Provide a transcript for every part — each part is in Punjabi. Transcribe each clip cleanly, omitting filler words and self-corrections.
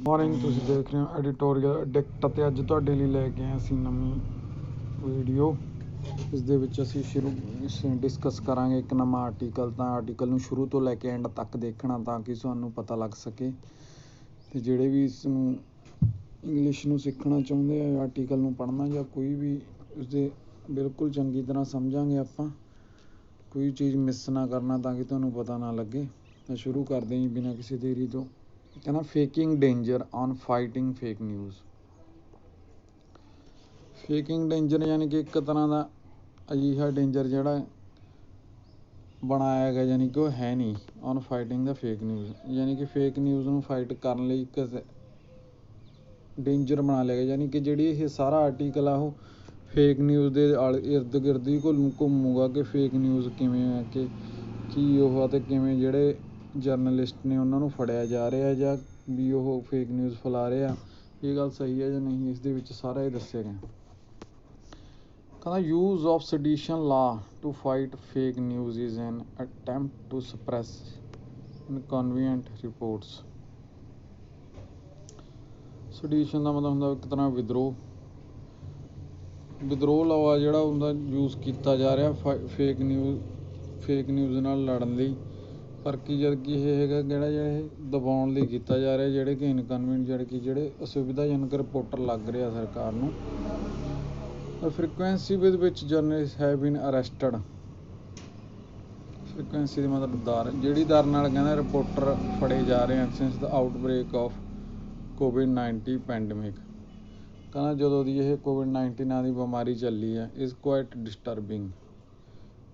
ਮਾਰਨਿੰਗ, ਤੁਸੀਂ ਦੇਖ ਰਹੇ ਹੋ ਐਡੀਟੋਰੀਅਲ ਐਡਿਕਟ ਅਤੇ ਅੱਜ ਤੁਹਾਡੇ ਲਈ ਲੈ ਕੇ ਆਏ ਅਸੀਂ ਨਵੀਂ ਵੀਡੀਓ। ਇਸ ਦੇ ਵਿੱਚ ਅਸੀਂ ਡਿਸਕਸ ਕਰਾਂਗੇ ਇੱਕ ਨਵਾਂ ਆਰਟੀਕਲ। ਤਾਂ ਆਰਟੀਕਲ ਨੂੰ ਸ਼ੁਰੂ ਤੋਂ ਲੈ ਕੇ ਐਂਡ ਤੱਕ ਦੇਖਣਾ ਤਾਂ ਕਿ ਤੁਹਾਨੂੰ ਪਤਾ ਲੱਗ ਸਕੇ। ਅਤੇ ਜਿਹੜੇ ਵੀ ਇਸ ਨੂੰ ਇੰਗਲਿਸ਼ ਨੂੰ ਸਿੱਖਣਾ ਚਾਹੁੰਦੇ ਆ ਆਰਟੀਕਲ ਨੂੰ ਪੜ੍ਹਨਾ ਜਾਂ ਕੋਈ ਵੀ ਉਸਦੇ ਬਿਲਕੁਲ ਚੰਗੀ ਤਰ੍ਹਾਂ ਸਮਝਾਂਗੇ ਆਪਾਂ, ਕੋਈ ਚੀਜ਼ ਮਿਸ ਨਾ ਕਰਨਾ ਤਾਂ ਕਿ ਤੁਹਾਨੂੰ ਪਤਾ ਨਾ ਲੱਗੇ। ਤਾਂ ਸ਼ੁਰੂ ਕਰਦੇ ਹਾਂ ਬਿਨਾਂ ਕਿਸੇ ਦੇਰੀ ਤੋਂ। ਕਹਿੰਦਾ faking danger on fighting fake news. Faking danger ਯਾਨੀ ਕਿ ਇੱਕ ਤਰ੍ਹਾਂ ਦਾ ਅਜਿਹਾ ਡੇਂਜਰ ਜਿਹੜਾ ਬਣਾਇਆ ਗਿਆ, ਯਾਨੀ ਕਿ ਉਹ ਹੈ ਨਹੀਂ। On fighting the fake news ਯਾਨੀ ਕਿ ਫੇਕ ਨਿਊਜ਼ ਨੂੰ ਫਾਈਟ ਕਰਨ ਲਈ ਇੱਕ ਡੇਂਜਰ ਬਣਾ ਲਿਆ ਗਿਆ। ਯਾਨੀ ਕਿ ਜਿਹੜੀ ਇਹ ਸਾਰਾ ਆਰਟੀਕਲ ਆ ਉਹ ਫੇਕ ਨਿਊਜ਼ ਦੇ ਇਰਦ ਗਿਰਦ ਹੀ ਘੁੰਮੂਗਾ ਕਿ ਫੇਕ ਨਿਊਜ਼ ਕਿਵੇਂ ਹੈ, ਕਿ ਕੀ ਉਹ ਆ ਅਤੇ ਕਿਵੇਂ ਜਿਹੜੇ ਜਰਨਲਿਸਟ ਨੇ ਉਹਨਾਂ ਨੂੰ ਫੜਿਆ ਜਾ ਰਿਹਾ ਜਾਂ ਵੀ ਉਹ ਫੇਕ ਨਿਊਜ਼ ਫੈਲਾ ਰਿਹਾ, ਇਹ ਗੱਲ ਸਹੀ ਹੈ ਜਾਂ ਨਹੀਂ। ਇਸ ਦੇ ਵਿੱਚ ਸਾਰਾ ਇਹ ਦੱਸਿਆ ਗਿਆ। ਕਹਿੰਦਾ use of sedition law to fight fake news is an attempt to suppress inconvenient reports. Sedition ਦਾ ਮਤਲਬ ਹੁੰਦਾ ਇੱਕ ਤਰ੍ਹਾਂ ਵਿਦਰੋਹ ਲਾਵਾ ਜਿਹੜਾ ਹੁੰਦਾ ਯੂਜ਼ ਕੀਤਾ ਜਾ ਰਿਹਾ ਫੇਕ ਨਿਊਜ਼ ਨਾਲ ਲੜਨ ਲਈ, ਪਰ ਕੀ ਜਦ ਕਿ ਇਹ ਹੈਗਾ ਜਿਹੜਾ ਇਹ ਦਬਾਉਣ ਲਈ ਕੀਤਾ ਜਾ ਰਿਹਾ, ਜਿਹੜੇ ਕਿ ਇਨਕਨਵੀਨੀਐਂਟ ਜਿਹੜੇ ਅਸੁਵਿਧਾਜਨਕ ਰਿਪੋਰਟਰ ਲੱਗ ਰਿਹਾ ਸਰਕਾਰ ਨੂੰ। Frequency with which journalist have been arrested. Frequency ਦਾ ਮਤਲਬ ਦਰ, ਜਿਹੜੀ ਦਰ ਨਾਲ ਕਹਿੰਦਾ ਰਿਪੋਰਟਰ ਫੜੇ ਜਾ ਰਹੇ ਹਨ since the outbreak of COVID-19 pandemic. ਕਹਿੰਦਾ ਜਦੋਂ ਦੀ ਇਹ COVID-19 ਨਾਂ ਦੀ ਬਿਮਾਰੀ ਚੱਲੀ ਹੈ, ਇਜ਼ ਕੁਆਇਟ ਡਿਸਟਰਬਿੰਗ।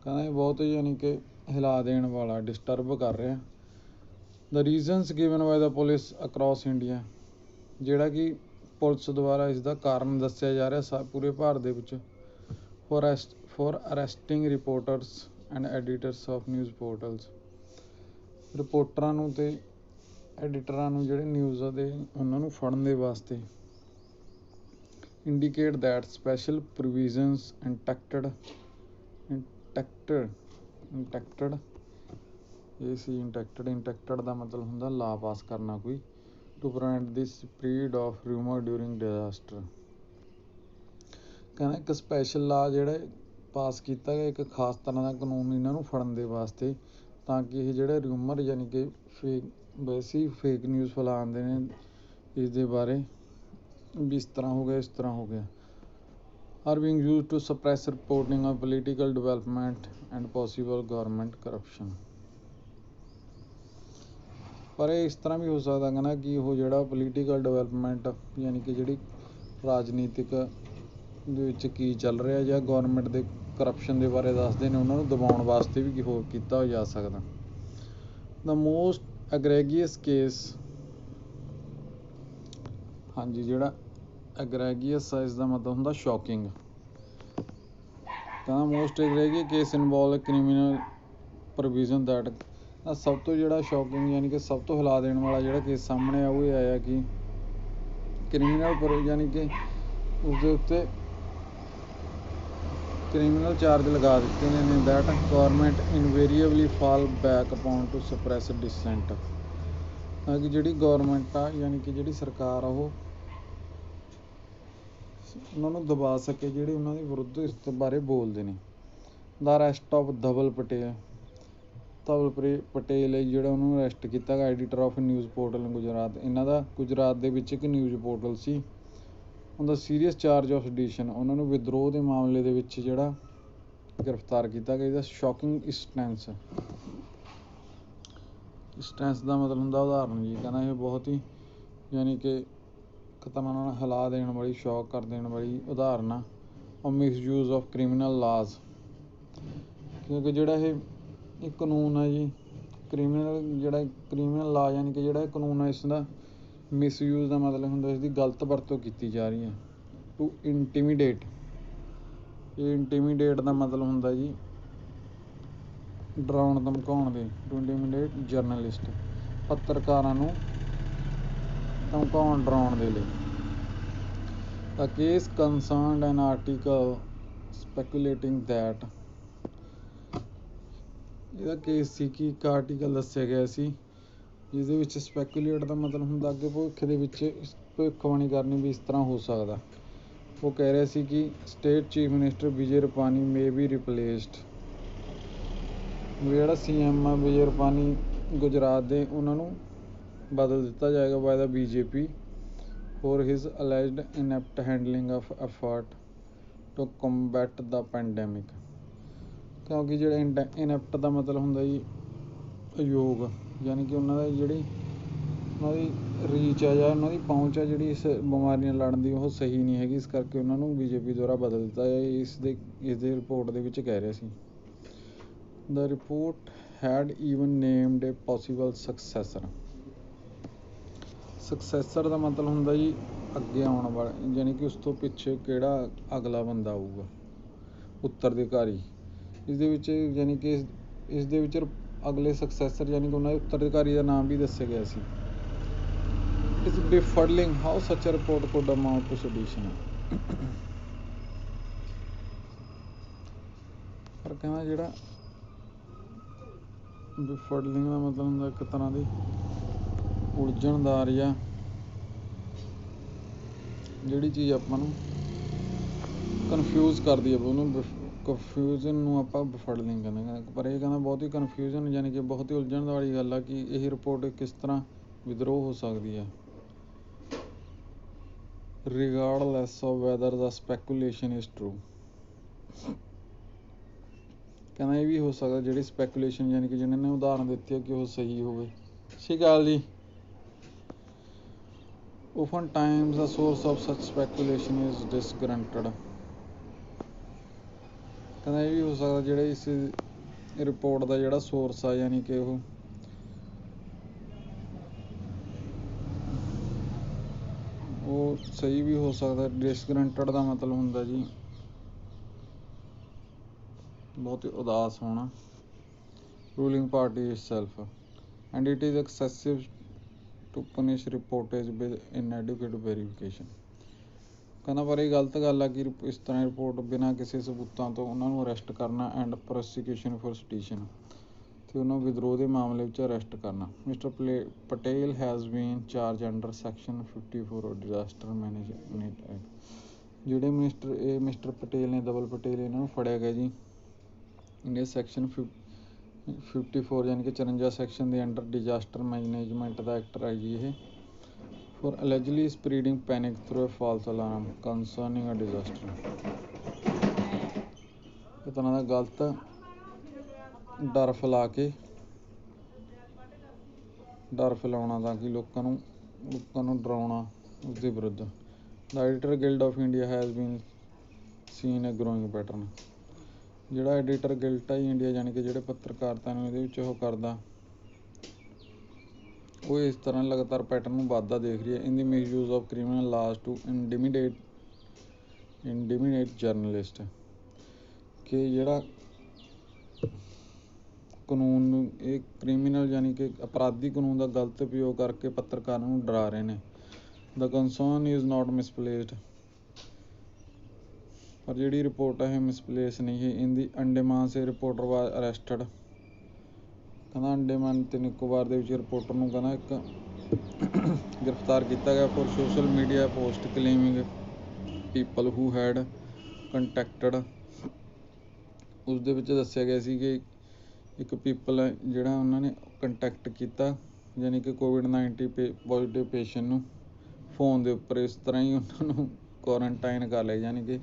ਕਹਿੰਦਾ ਇਹ ਬਹੁਤ ਯਾਨੀ ਕਿ ਹਿਲਾ ਦੇਣ ਵਾਲਾ, ਡਿਸਟਰਬ ਕਰ ਰਿਹਾ। ਦ ਰੀਜ਼ਨਸ ਗਿਵਨ ਬਾਏ ਦਾ ਪੁਲਿਸ ਅਕਰੋਸ ਇੰਡੀਆ, ਜਿਹੜਾ ਕਿ ਪੁਲਿਸ ਦੁਆਰਾ ਇਸ ਦਾ ਕਾਰਨ ਦੱਸਿਆ ਜਾ ਰਿਹਾ ਪੂਰੇ ਭਾਰਤ ਦੇ ਵਿੱਚ। For arresting reporters and editors of news portals. ਰਿਪੋਰਟਰਾਂ ਨੂੰ ਅਤੇ ਐਡੀਟਰਾਂ ਨੂੰ ਜਿਹੜੇ ਨਿਊਜ਼ ਦੇ ਉਹਨਾਂ ਨੂੰ ਫੜਨ ਦੇ ਵਾਸਤੇ। ਇੰਡੀਕੇਟ ਦੈਟ ਸਪੈਸ਼ਲ ਪ੍ਰੋਵੀਜ਼ਨਸ ਇੰਟੈਕਟਡ ਦਾ ਮਤਲਬ ਹੁੰਦਾ ਲਾ ਪਾਸ ਕਰਨਾ ਕੋਈ, to prevent the ਸਪਰੀਡ of rumour during disaster. ਕਹਿੰਦਾ ਇੱਕ ਸਪੈਸ਼ਲ ਲਾ ਜਿਹੜਾ ਪਾਸ ਕੀਤਾ ਗਿਆ, ਇੱਕ ਖਾਸ ਤਰ੍ਹਾਂ ਦਾ ਕਾਨੂੰਨ ਇਹਨਾਂ ਨੂੰ ਫੜਨ ਦੇ ਵਾਸਤੇ, ਤਾਂ ਕਿ ਇਹ ਜਿਹੜੇ ਰਿਊਮਰ ਯਾਨੀ ਕਿ ਵੈਸੇ ਹੀ ਫੇਕ ਨਿਊਜ਼ ਫੈਲਾਉਂਦੇ ਨੇ ਇਸ ਦੇ ਬਾਰੇ ਵੀ ਇਸ ਤਰ੍ਹਾਂ ਹੋ ਗਿਆ, ਇਸ ਤਰ੍ਹਾਂ ਹੋ ਗਿਆ, are being used to suppress reporting of political development and possible government corruption. ਪਰ ਇਹ ਇਸ ਤਰ੍ਹਾਂ ਵੀ ਹੋ ਸਕਦਾ ਕਹਿੰਦਾ ਕਿ ਉਹ ਜਿਹੜਾ ਪੋਲੀਟੀਕਲ ਡਿਵੈਲਪਮੈਂਟ ਯਾਨੀ ਕਿ ਜਿਹੜੀ ਰਾਜਨੀਤਿਕ ਦੇ ਵਿੱਚ ਕੀ ਚੱਲ ਰਿਹਾ ਜਾਂ ਗੌਰਮੈਂਟ ਦੇ ਕਰਪਸ਼ਨ ਦੇ ਬਾਰੇ ਦੱਸਦੇ ਨੇ, ਉਹਨਾਂ ਨੂੰ ਦਬਾਉਣ ਵਾਸਤੇ ਵੀ ਹੋਰ ਕੀਤਾ ਜਾ ਸਕਦਾ। ਦਾ ਮੋਸਟ ਐਗਰੈਗੀਅਸ ਕੇਸ, ਹਾਂਜੀ ਜਿਹੜਾ ਐਗਰੈਗੀਅਸ ਆ ਇਸ ਦਾ ਮਤਲਬ ਹੁੰਦਾ ਸ਼ੌਕਿੰਗ। ਕਹਿੰਦਾ most egregious case involve criminal provision that. ਸਭ ਤੋਂ ਜਿਹੜਾ ਸ਼ੌਕਿੰਗ ਯਾਨੀ ਕਿ ਸਭ ਤੋਂ ਹਿਲਾ ਦੇਣ ਵਾਲਾ ਜਿਹੜਾ ਕੇਸ ਸਾਹਮਣੇ ਆ ਉਹ ਇਹ ਆਇਆ ਕਿ ਕ੍ਰਿਮੀਨਲ ਯਾਨੀ ਕਿ ਉਸਦੇ ਉੱਤੇ ਕ੍ਰਿਮੀਨਲ ਚਾਰਜ ਲਗਾ ਦਿੱਤੇ ਨੇ। That government invariably fall back upon to suppress dissent. ਤਾਂ ਕਿ ਜਿਹੜੀ ਗੌਰਮੈਂਟ ਆ ਯਾਨੀ ਕਿ ਜਿਹੜੀ ਸਰਕਾਰ ਆ ਉਹ ਉਹਨਾਂ ਨੂੰ ਦਬਾ ਸਕੇ ਜਿਹੜੇ ਉਹਨਾਂ ਦੇ ਵਿਰੁੱਧ ਇਸ ਬਾਰੇ ਬੋਲਦੇ ਨੇ। ਦਾ ਅਰੈਸਟ ਆਫ ਧਵਲ ਪਟੇਲ ਜਿਹੜਾ ਉਹਨੂੰ ਅਰੈਸਟ ਕੀਤਾ ਗਿਆ, editor of news portal Gujarat. ਇਹਨਾਂ ਦਾ ਗੁਜਰਾਤ ਦੇ ਵਿੱਚ ਇੱਕ ਨਿਊਜ਼ ਪੋਰਟਲ ਸੀ। ਉਹਦਾ ਸੀਰੀਅਸ ਚਾਰਜ ਆਫ ਸੈਡੀਸ਼ਨ, ਉਹਨਾਂ ਨੂੰ ਵਿਦਰੋਹ ਦੇ ਮਾਮਲੇ ਦੇ ਵਿੱਚ ਜਿਹੜਾ ਗ੍ਰਿਫਤਾਰ ਕੀਤਾ ਗਿਆ। ਇਹਦਾ ਸ਼ੌਕਿੰਗ ਇੰਸਟੈਂਸ ਦਾ ਮਤਲਬ ਹੁੰਦਾ ਉਦਾਹਰਨ ਜੀ। ਕਹਿੰਦਾ ਇਹ ਬਹੁਤ ਹੀ ਯਾਨੀ ਕਿ ਇੱਕ ਤਰ੍ਹਾਂ ਨਾਲ ਹਿਲਾ ਦੇਣ ਵਾਲੀ, ਸ਼ੌਕ ਕਰ ਦੇਣ ਵਾਲੀ ਉਦਾਹਰਨ ਆ ਔਰ ਮਿਸਯੂਜ਼ ਆਫ ਕ੍ਰਿਮੀਨਲ ਲਾਜ਼। ਕਿਉਂਕਿ ਜਿਹੜਾ ਇਹ ਕਾਨੂੰਨ ਹੈ ਜੀ, ਕ੍ਰਿਮੀਨਲ ਲਾ ਯਾਨੀ ਕਿ ਜਿਹੜਾ ਇਹ ਕਾਨੂੰਨ ਹੈ, ਇਸ ਦਾ ਮਿਸਯੂਜ਼ ਦਾ ਮਤਲਬ ਹੁੰਦਾ ਇਸ ਦੀ ਗਲਤ ਵਰਤੋਂ ਕੀਤੀ ਜਾ ਰਹੀ ਹੈ। ਟੂ ਇੰਟੀਮੀਡੇਟ, ਇਹ ਇੰਟੀਮੀਡੇਟ ਦਾ ਮਤਲਬ ਹੁੰਦਾ ਜੀ ਡਰਾਉਣ ਧਮਕਾਉਣ ਦੇ। ਟੂ ਇੰਟੀਮੀਡੇਟ ਜਰਨਲਿਸਟ, ਪੱਤਰਕਾਰਾਂ ਨੂੰ ਧਮਕਾਉਣ ਡਰਾਉਣ ਦੇ ਲਈ। A case concerned an article speculating that, ਇਹਦਾ ਕੇਸ ਸੀ ਕਿ ਇੱਕ ਆਰਟੀਕਲ ਦੱਸਿਆ ਗਿਆ ਸੀ ਜਿਹਦੇ ਵਿੱਚ ਸਪੈਕੂਲੇਟ ਦਾ ਮਤਲਬ ਹੁੰਦਾ ਅੱਗੇ ਭਵਿੱਖ ਦੇ ਵਿੱਚ ਭਵਿੱਖਬਾਣੀ ਕਰਨੀ ਵੀ ਇਸ ਤਰ੍ਹਾਂ ਹੋ ਸਕਦਾ। ਉਹ ਕਹਿ ਰਿਹਾ ਸੀ ਕਿ state chief minister Vijay Rupani may be replaced, ਜਿਹੜਾ CM ਆ ਵਿਜੇ ਰੂਪਾਨੀ ਗੁਜਰਾਤ ਦੇ, ਉਹਨਾਂ ਨੂੰ ਬਦਲ ਦਿੱਤਾ ਜਾਏਗਾ by the BJP for his alleged inept handling of effort to combat the pandemic. ਕਿਉਂਕਿ ਜਿਹੜਾ ਇਨੈਪਟ ਦਾ ਮਤਲਬ ਹੁੰਦਾ ਜੀ ਅਯੋਗ, ਯਾਨੀ ਕਿ ਉਹਨਾਂ ਦੀ ਜਿਹੜੀ ਉਹਨਾਂ ਦੀ ਰੀਚ ਆ ਜਾਂ ਉਹਨਾਂ ਦੀ ਪਹੁੰਚ ਆ ਜਿਹੜੀ ਇਸ ਬਿਮਾਰੀ ਨਾਲ ਲੜਨ ਦੀ, ਉਹ ਸਹੀ ਨਹੀਂ ਹੈਗੀ। ਇਸ ਕਰਕੇ ਉਹਨਾਂ ਨੂੰ BJP ਦੁਆਰਾ ਬਦਲ ਦਿੱਤਾ ਜਾਏ, ਇਸਦੇ ਰਿਪੋਰਟ ਦੇ ਵਿੱਚ ਕਹਿ ਰਿਹਾ ਸੀ। The report had even named a possible successor. Successor ਦਾ ਮਤਲਬ ਹੁੰਦਾ ਜੀ ਅੱਗੇ ਆਉਣ ਵਾਲਾ, ਯਾਨੀ ਕਿ ਉਸ ਤੋਂ ਪਿੱਛੇ ਕਿਹੜਾ ਅਗਲਾ ਬੰਦਾ ਆਊਗਾ, ਉੱਤਰਾਧਿਕਾਰੀ। ਇਸਦੇ ਵਿੱਚ ਯਾਨੀ ਕਿ ਇਸ ਦੇ ਵਿੱਚ ਅਗਲੇ ਸਕਸੈਸਰ ਯਾਨੀ ਕਿ ਉਹਨਾਂ ਦੇ ਉੱਤਰਾਧਿਕਾਰੀ ਦਾ ਨਾਮ ਵੀ ਦੱਸਿਆ ਗਿਆ ਸੀ। It's befuddling how such a report could amount to sedition. ਪਰ ਕਹਿੰਦਾ ਜਿਹੜਾ befuddling ਦਾ ਮਤਲਬ ਹੁੰਦਾ ਇੱਕ ਤਰ੍ਹਾਂ ਦੀ ਉਲਝਣਦਾਰ ਜਾਂ ਜਿਹੜੀ ਚੀਜ਼ ਆਪਾਂ ਨੂੰ ਕਨਫਿਊਜ਼ ਕਰਦੀ ਹੈ, ਉਹਨੂੰ ਕਨਫਿਊਜ਼ਨ ਨੂੰ ਆਪਾਂ befuddling ਕਹਿੰਦੇ। ਪਰ ਇਹ ਕਹਿੰਦਾ ਬਹੁਤ ਹੀ ਕਨਫਿਊਜ਼ਨ ਯਾਨੀ ਕਿ ਬਹੁਤ ਹੀ ਉਲਝਣ ਵਾਲੀ ਗੱਲ ਆ ਕਿ ਇਹ ਰਿਪੋਰਟ ਕਿਸ ਤਰ੍ਹਾਂ ਵਿਦਰੋਹ ਹੋ ਸਕਦੀ ਹੈ। regardless of whether the speculation is true. ਕਹਿੰਦਾ ਇਹ ਵੀ ਹੋ ਸਕਦਾ ਜਿਹੜੀ ਸਪੈਕੂਲੇਸ਼ਨ ਯਾਨੀ ਕਿ ਜਿਹਨਾਂ ਨੇ ਉਦਾਹਰਨ ਦਿੱਤੀ ਹੈ ਕਿ ਉਹ ਸਹੀ ਹੋਵੇ। ਸਤਿ ਸ਼੍ਰੀ ਅਕਾਲ ਜੀ। Often times the source of such speculation is disgruntled. ਕਹਿੰਦਾ ਇਹ ਵੀ ਹੋ ਸਕਦਾ ਜਿਹੜੇ ਇਸ ਰਿਪੋਰਟ ਦਾ ਜਿਹੜਾ ਸੋਰਸ ਆ ਯਾਨੀ ਕਿ ਉਹ ਸਹੀ ਵੀ ਹੋ ਸਕਦਾ। ਡਿਸਗਰੰਟਡ ਦਾ ਮਤਲਬ ਹੁੰਦਾ ਜੀ ਬਹੁਤ ਹੀ ਉਦਾਸ ਹੋਣਾ। Ruling party itself and it is excessive to punish reportage with inadequate verification. ਕਹਿੰਦਾ ਪਰ ਇਹ ਗਲਤ ਗੱਲ ਆ ਕਿ ਇਸ ਤਰ੍ਹਾਂ ਰਿਪੋਰਟ ਬਿਨਾਂ ਕਿਸੇ ਸਬੂਤਾਂ ਤੋਂ ਉਹਨਾਂ ਨੂੰ ਅਰੈਸਟ ਕਰਨਾ ਐਂਡ ਪ੍ਰੋਸੀਕਿਊਸ਼ਨ ਫॉर ਸੈਡੀਸ਼ਨ ਅਤੇ ਉਹਨੂੰ ਵਿਦਰੋਹ ਦੇ ਮਾਮਲੇ ਵਿੱਚ ਅਰੈਸਟ ਕਰਨਾ। Mister Patel has been charge under section 54 disaster management act. ਜਿਹੜੇ ਮਿਸਟਰ ਪਟੇਲ ਨੇ, ਧਵਲ ਪਟੇਲ, ਇਹਨਾਂ ਨੂੰ ਫੜਿਆ ਗਿਆ ਜੀ ਇੰਡੀਆ ਸੈਕਸ਼ਨ 54 ਯਾਨੀ ਕਿ 54 ਸੈਕਸ਼ਨ ਦੇ ਅੰਡਰ ਡਿਜ਼ਾਸਟਰ ਮੈਨੇਜਮੈਂਟ ਦਾ ਐਕਟ ਹੈ ਜੀ ਇਹ। For allegedly spreading panic through a false alarm concerning a disaster. ਇਸ ਤਰ੍ਹਾਂ ਦਾ ਗਲਤ ਡਰ ਫੈਲਾਉਣਾ ਤਾਂ ਕਿ ਲੋਕਾਂ ਨੂੰ ਡਰਾਉਣਾ ਉਸਦੇ ਵਿਰੁੱਧ। The Editor Guild of India has been seen a growing pattern. ਜਿਹੜਾ ਐਡੀਟਰ ਗਿਲਟ ਹੈ ਇੰਡੀਆ ਯਾਨੀ ਕਿ ਜਿਹੜੇ ਪੱਤਰਕਾਰਤਾ ਨੂੰ ਇਹਦੇ ਵਿੱਚ ਉਹ ਕਰਦਾ, ਉਹ ਇਸ ਤਰ੍ਹਾਂ ਲਗਾਤਾਰ ਪੈਟਰਨ ਨੂੰ ਵੱਧਦਾ ਦੇਖ ਰਹੀ ਹੈ। In the misuse of criminal laws to intimidate journalist, ਕਿ ਜਿਹੜਾ ਕਾਨੂੰਨ ਨੂੰ ਇਹ ਕ੍ਰਿਮੀਨਲ ਯਾਨੀ ਕਿ ਅਪਰਾਧੀ ਕਾਨੂੰਨ ਦਾ ਗਲਤ ਉਪਯੋਗ ਕਰਕੇ ਪੱਤਰਕਾਰਾਂ ਨੂੰ ਡਰਾ ਰਹੇ ਨੇ। ਦਾ ਕੰਸਰਨ ਇਜ਼ ਨਾਟ ਮਿਸਪਲੇਸਡ, ਪਰ ਜਿਹੜੀ ਰਿਪੋਰਟ ਹੈ ਇਹ ਮਿਸਪਲੇਸ ਨਹੀਂ ਹੈ। In the Andaman say reporter was arrested. ਕਹਿੰਦਾ ਅੰਡੇਮਾਨ ਤੇ ਨਿਕੋਬਾਰ ਦੇ ਵਿੱਚ ਰਿਪੋਰਟਰ ਨੂੰ ਕਹਿੰਦਾ ਇੱਕ ਗ੍ਰਿਫਤਾਰ ਕੀਤਾ ਗਿਆ for social media post ਕਲੇਮਿੰਗ people who head ਕੰਟੈਕਟਡ। ਉਸ ਦੇ ਵਿੱਚ ਦੱਸਿਆ ਗਿਆ ਸੀ ਕਿ ਇੱਕ ਪੀਪਲ ਹੈ ਜਿਹੜਾ ਉਹਨਾਂ ਨੇ ਕੰਟੈਕਟ ਕੀਤਾ ਯਾਨੀ ਕਿ COVID-19 ਪੋਜ਼ੀਟਿਵ ਪੇਸ਼ੈਂਟ ਨੂੰ ਫੋਨ ਦੇ ਉੱਪਰ। ਇਸ ਤਰ੍ਹਾਂ ਹੀ ਉਹਨਾਂ ਨੂੰ ਕੁਆਰੰਟਾਈਨ ਕਰ ਲਿਆ, ਯਾਨੀ ਕਿ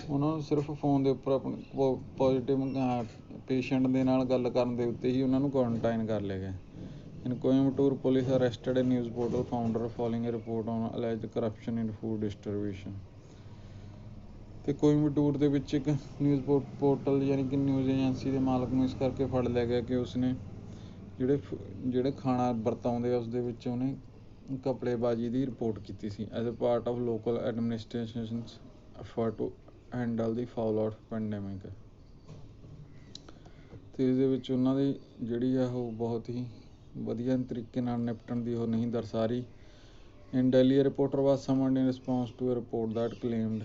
ਉਹਨਾਂ ਨੂੰ ਸਿਰਫ ਫੋਨ ਦੇ ਉੱਪਰ ਆਪਣੇ ਪੋਜ਼ੀਟਿਵ ਪੇਸ਼ੈਂਟ ਦੇ ਨਾਲ ਗੱਲ ਕਰਨ ਦੇ ਉੱਤੇ ਹੀ ਉਹਨਾਂ ਨੂੰ ਕੁਆਰੰਟਾਈਨ ਕਰ ਲਿਆ ਗਿਆ। In Coimbatore police arrested a news portal founder following a report on alleged corruption in food distribution. ਅਤੇ ਕੋਇੰਬਟੂਰ ਦੇ ਵਿੱਚ ਇੱਕ ਨਿਊਜ਼ ਪੋਰਟਲ ਯਾਨੀ ਕਿ ਨਿਊਜ਼ ਏਜੰਸੀ ਦੇ ਮਾਲਕ ਨੂੰ ਇਸ ਕਰਕੇ ਫੜ ਲਿਆ ਗਿਆ ਕਿ ਉਸਨੇ ਜਿਹੜੇ ਖਾਣਾ ਵਰਤਾਉਂਦੇ ਆ ਉਸ ਦੇ ਵਿੱਚ ਉਹਨੇ ਘਪਲੇਬਾਜ਼ੀ ਦੀ ਰਿਪੋਰਟ ਕੀਤੀ ਸੀ as a part of local administration's effort to handle the fallout pandemic. ਅਤੇ ਇਸ ਦੇ ਵਿੱਚ ਉਹਨਾਂ ਦੀ ਜਿਹੜੀ ਆ ਉਹ ਬਹੁਤ ਹੀ ਵਧੀਆ ਤਰੀਕੇ ਨਾਲ ਨਿਪਟਣ ਦੀ ਉਹ ਨਹੀਂ ਦਰਸਾ ਰਹੀ। In Delhi reporter was summoned in response to a report that claimed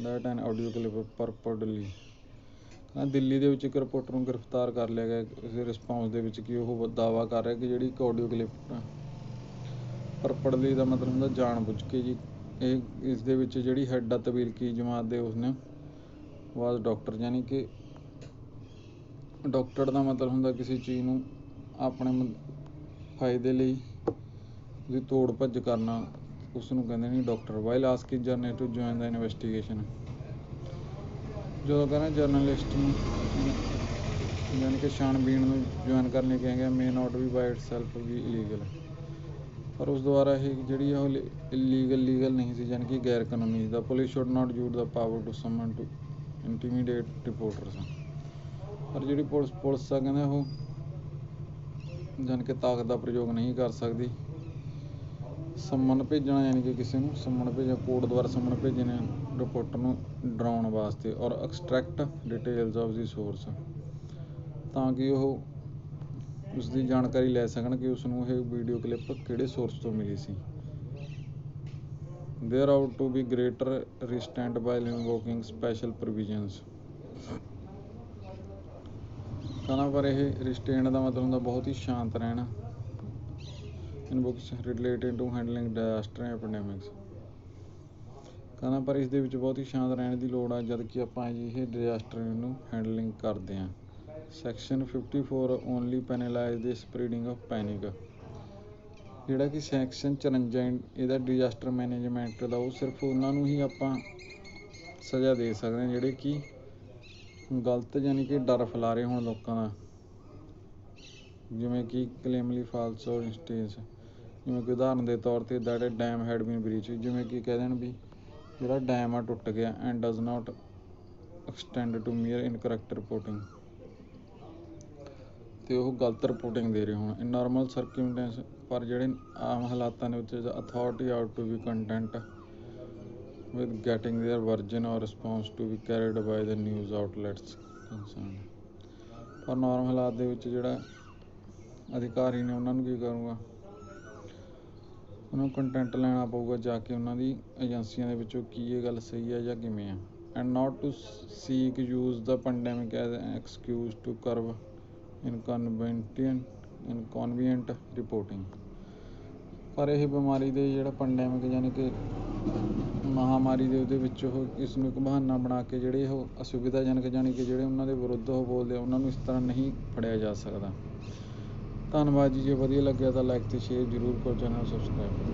that an audio clip purportedly. Delhi ਦੇ ਵਿੱਚ ਇੱਕ ਰਿਪੋਰਟਰ ਨੂੰ ਗ੍ਰਿਫਤਾਰ ਕਰ ਲਿਆ ਗਿਆ ਇਸ ਰਿਸਪੌਂਸ ਦੇ ਵਿੱਚ ਕਿ ਉਹ ਦਾਅਵਾ ਕਰ ਰਿਹਾ ਕਿ ਜਿਹੜੀ ਇੱਕ ਆਡੀਓ ਕਲਿੱਪ ਪਰਪੜਲੀ ਦਾ ਮਤਲਬ ਹੁੰਦਾ ਜਾਣ ਬੁੱਝ ਕੇ ਜੀ। ਇਸ ਦੇ ਵਿੱਚ ਜਿਹੜੀ ਹੈਡ ਆ ਤਬੀਲਕੀ ਜਮਾਤ ਦੇ ਉਸਨੇ ਵਾਜ ਡਾਕਟਰ, ਯਾਨੀ ਕਿ ਡਾਕਟਰ ਦਾ ਮਤਲਬ ਹੁੰਦਾ ਕਿਸੇ ਚੀਜ਼ ਨੂੰ ਆਪਣੇ ਫਾਇਦੇ ਲਈ ਉਹਦੀ ਤੋੜ ਭੱਜ ਕਰਨਾ, ਉਸ ਨੂੰ ਕਹਿੰਦੇ ਨੇ doctor. While asking journalist to join the investigation, ਜਦੋਂ ਕਹਿੰਦਾ ਜਰਨਲਿਸਟ ਨੂੰ ਯਾਨੀ ਕਿ ਛਾਣਬੀਣ ਨੂੰ ਜੁਆਇਨ ਕਰਨ ਲਈ ਕਿਹਾ ਗਿਆ, ਮੇ ਨਾਟ ਵੀ ਬਾਈ ਇਟਸੈਲਫ ਵੀ ਇਲੀਗਲ, ਪਰ ਉਸ ਦੁਆਰਾ ਇਹ ਜਿਹੜੀ ਆ ਉਹ ਲੀਗਲ ਨਹੀਂ ਸੀ, ਯਾਨੀ ਕਿ ਗੈਰ ਕਾਨੂੰਨੀ। The police should not use the power to summon to intimidate reporters, ਪਰ ਜਿਹੜੀ ਪੁਲਿਸ ਆ ਕਹਿੰਦੇ ਉਹ ਯਾਨੀ ਕਿ ਤਾਕਤ ਦਾ ਪ੍ਰਯੋਗ ਨਹੀਂ ਕਰ ਸਕਦੀ ਸੰਮਨ ਭੇਜਣਾ, ਯਾਨੀ ਕਿ ਕਿਸੇ ਨੂੰ ਸੰਮਨ ਭੇਜਣਾ, ਕੋਰਟ ਦੁਆਰਾ ਸੰਮਨ ਭੇਜਣੇ ਰਿਪੋਰਟਰ ਨੂੰ ਡਰਾਉਣ ਵਾਸਤੇ, ਔਰ extract details of the source, ਤਾਂ ਕਿ ਉਹ ਉਸ ਦੀ ਜਾਣਕਾਰੀ ਲੈ ਸਕਣ ਕਿ ਉਸਨੂੰ ਇਹ ਵੀਡੀਓ ਕਲਿੱਪ ਕਿਹੜੇ ਸੋਰਸ ਤੋਂ ਮਿਲੀ ਸੀ। There out to be greater restraint by invoking special provisions, ਕਹਿੰਦਾ ਪਰ ਇਹ ਰਿਸਟੇਂਟ ਦਾ ਮਤਲਬ ਹੁੰਦਾ ਬਹੁਤ ਹੀ ਸ਼ਾਂਤ ਰਹਿਣਾ। Invocation related to handling disaster epidemics, ਕਹਿੰਦਾ ਪਰ ਇਸ ਦੇ ਵਿੱਚ ਬਹੁਤ ਹੀ ਸ਼ਾਂਤ ਰਹਿਣ ਦੀ ਲੋੜ ਆ ਜਦ ਕਿ ਆਪਾਂ ਅਜਿਹੇ ਡਿਜ਼ਾਸਟਰ ਨੂੰ ਹੈਂਡਲਿੰਗ ਕਰਦੇ ਹਾਂ। Section 54 only ਪੈਨਲਾਈਜ਼ the ਸਪ੍ਰੈਡਿੰਗ of panic, ਜਿਹੜਾ ਕਿ ਸੈਕਸ਼ਨ 54 ਇਹਦਾ ਡਿਜ਼ਾਸਟਰ ਮੈਨੇਜਮੈਂਟ ਦਾ, ਉਹ ਸਿਰਫ ਉਹਨਾਂ ਨੂੰ ਹੀ ਆਪਾਂ ਸਜ਼ਾ ਦੇ ਸਕਦੇ ਹਾਂ ਜਿਹੜੇ ਕਿ ਗਲਤ ਯਾਨੀ ਕਿ ਡਰ ਫੈਲਾ ਰਹੇ ਹੋਣ ਲੋਕਾਂ ਦਾ, ਜਿਵੇਂ ਕਿ ਕਲੇਮਲੀ ਫਾਲਸ ਔਰ ਇੰਸਟੇਂਸ, ਜਿਵੇਂ ਕਿ ਉਦਾਹਰਨ ਦੇ ਤੌਰ 'ਤੇ that dam head bean breach, ਜਿਵੇਂ ਕਿ ਕਹਿ ਦੇਣ ਵੀ ਜਿਹੜਾ ਡੈਮ ਆ ਟੁੱਟ ਗਿਆ, and does not extend to mere incorrect reporting, ਅਤੇ ਉਹ ਗਲਤ ਰਿਪੋਰਟਿੰਗ ਦੇ ਰਹੇ ਹੋਣ। ਇਨ ਨਾਰਮਲ ਸਰਕਿਮਸਟੈਂਸ, ਪਰ ਜਿਹੜੇ ਆਮ ਹਾਲਾਤਾਂ ਦੇ ਵਿੱਚ authority ought to be content with getting their version or response to be carried by the news outlets concerned, ਪਰ ਨੋਰਮਲ ਹਾਲਾਤ ਦੇ ਵਿੱਚ ਜਿਹੜਾ ਅਧਿਕਾਰੀ ਨੇ ਉਹਨਾਂ ਨੂੰ ਕੀ ਕਰੂਗਾ, ਉਹਨਾਂ ਨੂੰ ਕੰਟੈਂਟ ਲੈਣਾ ਪਊਗਾ ਜਾ ਕੇ ਉਹਨਾਂ ਦੀ ਏਜੰਸੀਆਂ ਦੇ ਵਿੱਚੋਂ ਕੀ ਇਹ ਗੱਲ ਸਹੀ ਹੈ ਜਾਂ ਕਿਵੇਂ ਆ। And not to seek use the pandemic as an excuse to curb inconvenient reporting, ਪਰ ਇਹ ਬਿਮਾਰੀ ਦੇ ਜਿਹੜਾ ਪੈਂਡੈਮਿਕ ਯਾਨੀ ਕਿ ਮਹਾਂਮਾਰੀ ਦੇ ਉਹਦੇ ਵਿੱਚ ਉਹ ਇਸ ਨੂੰ ਇੱਕ ਬਹਾਨਾ ਬਣਾ ਕੇ ਜਿਹੜੇ ਉਹ ਅਸੁਵਿਧਾਜਨਕ ਯਾਨੀ ਕਿ ਜਿਹੜੇ ਉਹਨਾਂ ਦੇ ਵਿਰੁੱਧ ਉਹ ਬੋਲਦੇ ਆ ਉਹਨਾਂ ਨੂੰ ਇਸ ਤਰ੍ਹਾਂ ਨਹੀਂ ਫੜਿਆ ਜਾ ਸਕਦਾ। ਧੰਨਵਾਦ ਜੀ। ਜੇ ਵਧੀਆ ਲੱਗਿਆ ਤਾਂ ਲਾਈਕ ਅਤੇ ਸ਼ੇਅਰ ਜ਼ਰੂਰ ਕਰੋ, ਚੈਨਲ ਸਬਸਕ੍ਰਾਈਬ ਕਰੋ।